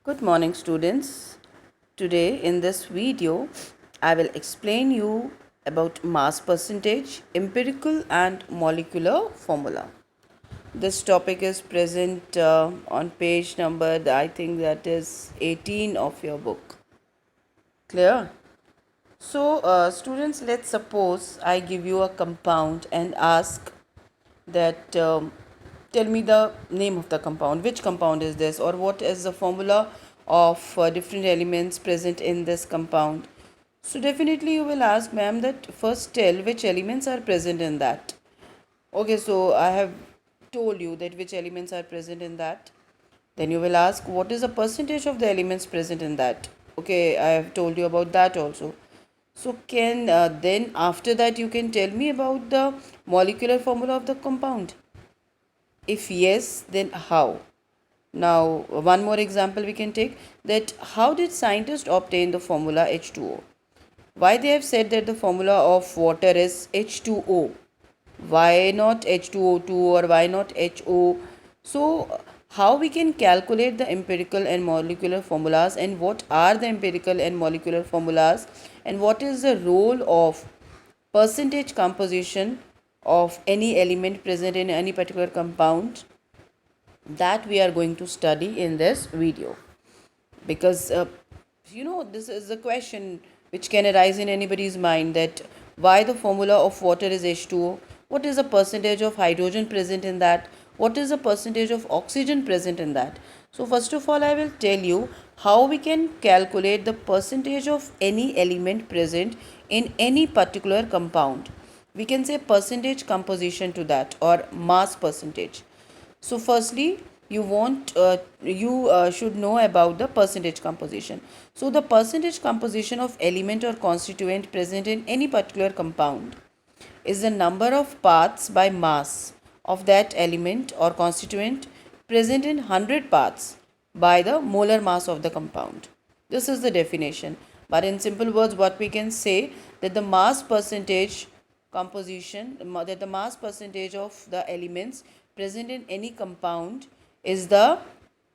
Good morning, students. Today in this video I will explain you about mass percentage, empirical and molecular formula. This topic is present on page number, I think that is 18 of your book. Clear? So students, let's suppose I give you a compound and ask that tell me the name of the compound, which compound is this, or what is the formula of different elements present in this compound. So definitely you will ask, ma'am, that first tell which elements are present in that. Okay, so I have told you that which elements are present in that. Then you will ask, what is the percentage of the elements present in that. Okay, I have told you about that also. So can then after that you can tell me about the molecular formula of the compound. If yes, then how? Now, one more example we can take, that how did scientists obtain the formula H2O? Why they have said that the formula of water is H2O? Why not H2O2 or why not HO? So, how we can calculate the empirical and molecular formulas, and what are the empirical and molecular formulas, and what is the role of percentage composition of any element present in any particular compound, that we are going to study in this video. Because this is a question which can arise in anybody's mind, that why the formula of water is H2O, what is the percentage of hydrogen present in that, what is the percentage of oxygen present in that. So first of all I will tell you how we can calculate the percentage of any element present in any particular compound. We can say percentage composition to that, or mass percentage. So firstly, you should know about the percentage composition. So the percentage composition of element or constituent present in any particular compound is the number of parts by mass of that element or constituent present in 100 parts by the molar mass of the compound. This is the definition. But in simple words, what we can say, that the mass percentage that the mass percentage of the elements present in any compound is the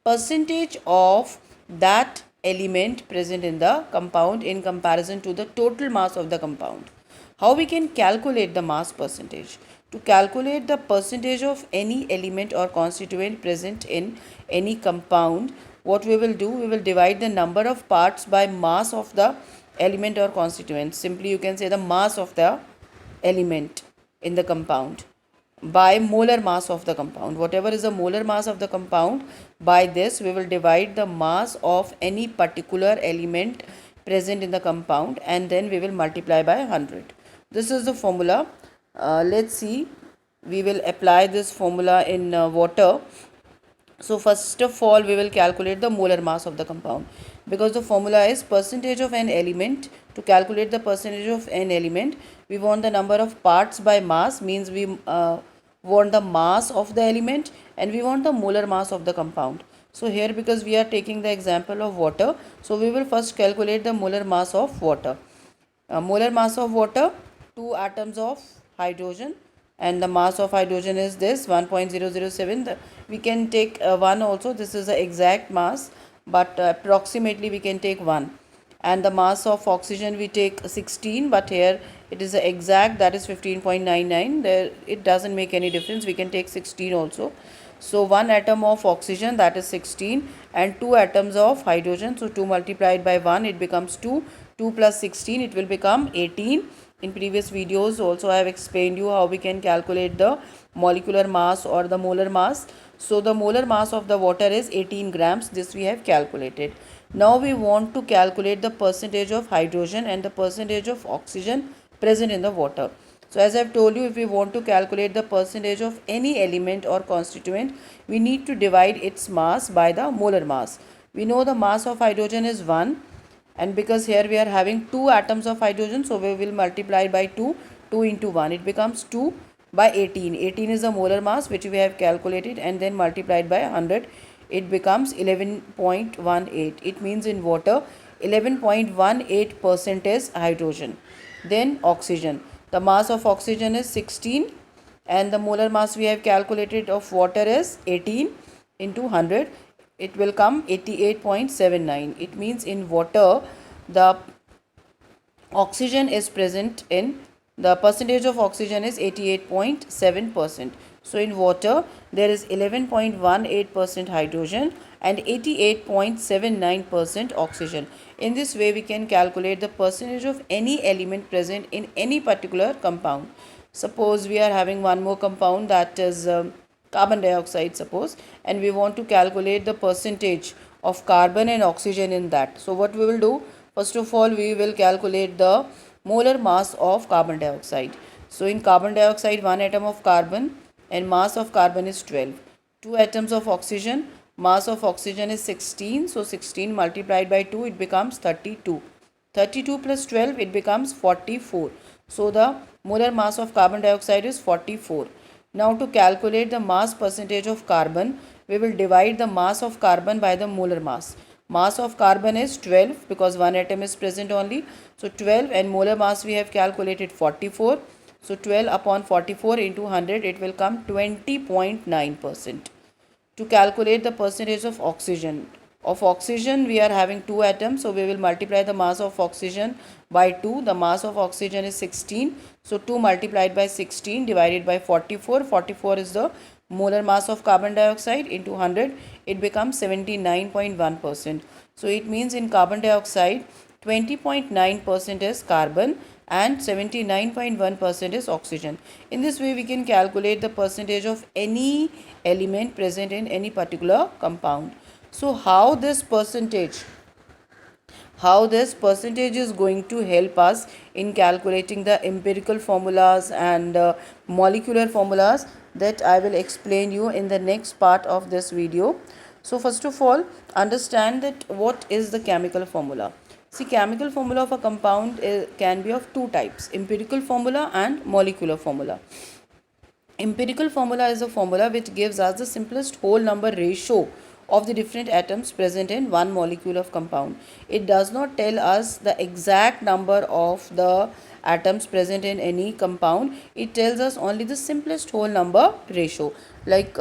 percentage of that element present in the compound in comparison to the total mass of the compound. How we can calculate the mass percentage? To calculate the percentage of any element or constituent present in any compound, what we will do, we will divide the number of parts by mass of the element or constituent. Simply you can say the mass of the element in the compound by molar mass of the compound. Whatever is the molar mass of the compound, by this we will divide the mass of any particular element present in the compound, and then we will multiply by 100. This is the formula. Let's see, we will apply this formula in water. So first of all we will calculate the molar mass of the compound, because the formula is percentage of an element. To calculate the percentage of an element, we want the number of parts by mass, means we want the mass of the element, and we want the molar mass of the compound. So here, because we are taking the example of water, so we will first calculate the molar mass of water. Molar mass of water, 2 atoms of hydrogen, and the mass of hydrogen is this 1.007. We can take 1 also, this is the exact mass, but approximately we can take 1. And the mass of oxygen we take 16, but here it is the exact, that is 15.99. there it doesn't make any difference, we can take 16 also. So 1 atom of oxygen, that is 16, and 2 atoms of hydrogen, so 2 multiplied by 1, it becomes 2. 2 plus 16, it will become 18. In previous videos also I have explained you how we can calculate the molecular mass or the molar mass. So the molar mass of the water is 18 grams. This we have calculated. Now we want to calculate the percentage of hydrogen and the percentage of oxygen present in the water. So as I have told you, if we want to calculate the percentage of any element or constituent, we need to divide its mass by the molar mass. We know the mass of hydrogen is 1, and because here we are having 2 atoms of hydrogen, so we will multiply by 2. 2 into 1, it becomes 2 by 18. 18 is the molar mass which we have calculated, and then multiplied by 100, it becomes 11.18. it means in water 11.18% is hydrogen. Then oxygen, the mass of oxygen is 16, and the molar mass we have calculated of water is 18 into 100. it will come 88.79. It means in water the oxygen is present in, the percentage of oxygen is 88.7%. So in water there is 11.18% hydrogen and 88.79% oxygen. In this way we can calculate the percentage of any element present in any particular compound. Suppose we are having one more compound, that is carbon dioxide, suppose, and we want to calculate the percentage of carbon and oxygen in that. So what we will do, first of all we will calculate the molar mass of carbon dioxide. So in carbon dioxide, one atom of carbon and mass of carbon is 12. Two atoms of oxygen, mass of oxygen is 16. So 16 multiplied by 2, it becomes 32. 32 plus 12, it becomes 44. So the molar mass of carbon dioxide is 44. Now to calculate the mass percentage of carbon, we will divide the mass of carbon by the molar mass. Mass of carbon is 12 because one atom is present only. So 12, and molar mass we have calculated 44. So 12 upon 44 into 100, it will come 20.9%. To calculate the percentage of oxygen, we are having two atoms, so we will multiply the mass of oxygen by 2. The mass of oxygen is 16, so 2 multiplied by 16 divided by 44. 44 is the molar mass of carbon dioxide, into 100 it becomes 79.1%. so it means in carbon dioxide 20.9% is carbon and 79.1% is oxygen. In this way we can calculate the percentage of any element present in any particular compound. So how this percentage is going to help us in calculating the empirical formulas and molecular formulas, that I will explain you in the next part of this video. So first of all, understand that what is the chemical formula. See, chemical formula of a compound can be of two types: empirical formula and molecular formula. Empirical formula is a formula which gives us the simplest whole number ratio of the different atoms present in one molecule of compound. It does not tell us the exact number of the atoms present in any compound. It tells us only the simplest whole number ratio. Like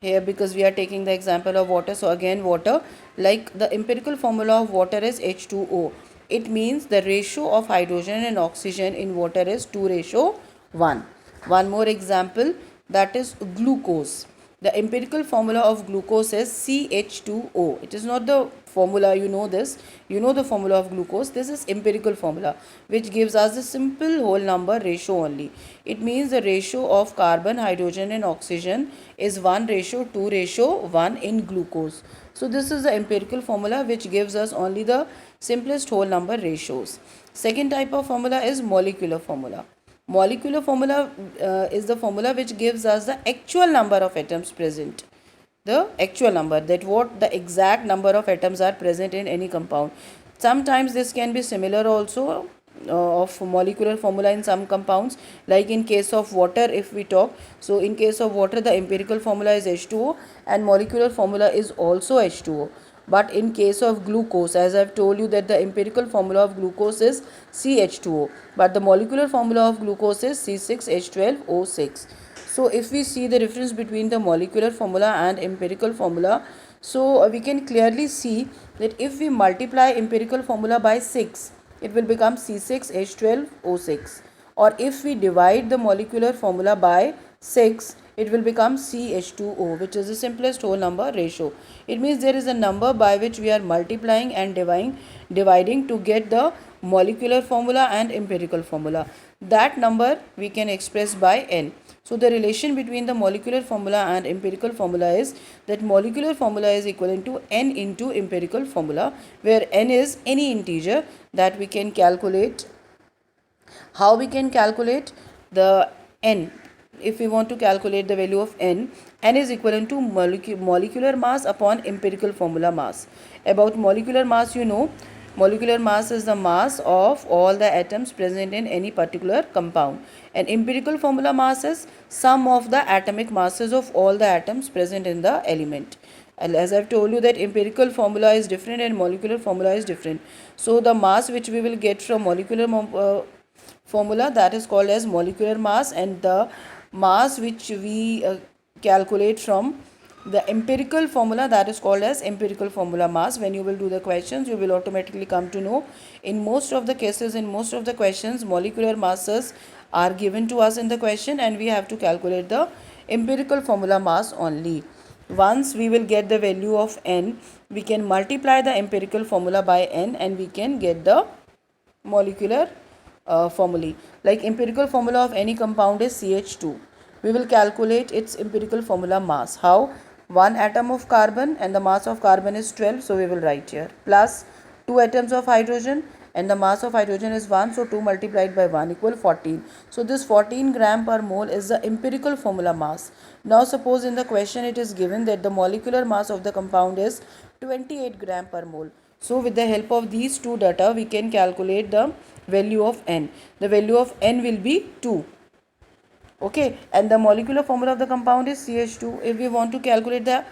here, because we are taking the example of water, so again water, like the empirical formula of water is H2O. It means the ratio of hydrogen and oxygen in water is 2:1. One more example, that is glucose. The empirical formula of glucose is CH2O. It is not the formula, you know this. You know the formula of glucose. This is empirical formula which gives us the simple whole number ratio only. It means the ratio of carbon, hydrogen and oxygen is 1:2:1 in glucose. So this is the empirical formula which gives us only the simplest whole number ratios. Second type of formula is molecular formula. Molecular formula is the formula which gives us the actual number of atoms present. The actual number, that what the exact number of atoms are present in any compound. Sometimes this can be similar also of molecular formula in some compounds, like in case of water if we talk. So in case of water the empirical formula is H2O and molecular formula is also H2O. But in case of glucose, as I have told you that the empirical formula of glucose is CH2O, but the molecular formula of glucose is C6H12O6. So if we see the difference between the molecular formula and empirical formula, so we can clearly see that if we multiply empirical formula by 6, it will become C6H12O6. Or if we divide the molecular formula by 6, it will become CH2O, which is the simplest whole number ratio. It means there is a number by which we are multiplying and dividing to get the molecular formula and empirical formula. That number we can express by n. So the relation between the molecular formula and empirical formula is that molecular formula is equivalent to n into empirical formula, where n is any integer that we can calculate. How we can calculate the n? If we want to calculate the value of n is equivalent to molecular mass upon empirical formula mass. About molecular mass, you know, molecular mass is the mass of all the atoms present in any particular compound, and empirical formula mass is sum of the atomic masses of all the atoms present in the element. And as I've told you that empirical formula is different and molecular formula is different. So the mass which we will get from molecular formula, that is called as molecular mass, and the mass which we calculate from the empirical formula, that is called as empirical formula mass. When you will do the questions, you will automatically come to know, in most of the cases, in most of the questions, molecular masses are given to us in the question, and we have to calculate the empirical formula mass only. Once we will get the value of n, we can multiply the empirical formula by n, and we can get the molecular formulae. Like empirical formula of any compound is CH2. We will calculate its empirical formula mass. How? 1 atom of carbon, and the mass of carbon is 12, so we will write here, plus 2 atoms of hydrogen, and the mass of hydrogen is 1, so 2 multiplied by 1 equal 14. So this 14 gram per mole is the empirical formula mass. Now suppose in the question it is given that the molecular mass of the compound is 28 gram per mole. So with the help of these two data, we can calculate the value of n. The value of n will be 2. Okay, and the molecular formula of the compound is CH2. If we want to calculate the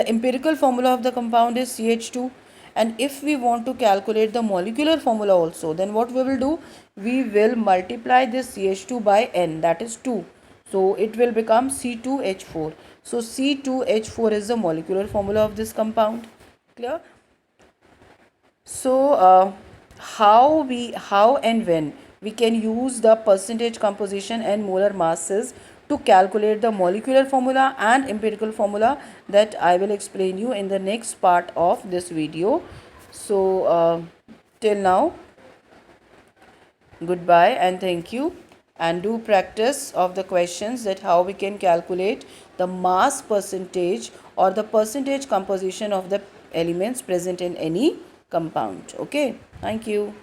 empirical formula of the compound is CH2, and if we want to calculate the molecular formula also, then what we will do? We will multiply this CH2 by n, that is 2. So it will become C2H4. So C2H4 is the molecular formula of this compound. Clear? So how and when we can use the percentage composition and molar masses to calculate the molecular formula and empirical formula, that I will explain you in the next part of this video. So till now, goodbye and thank you, and do practice of the questions, that how we can calculate the mass percentage or the percentage composition of the elements present in any compound. Okay, thank you.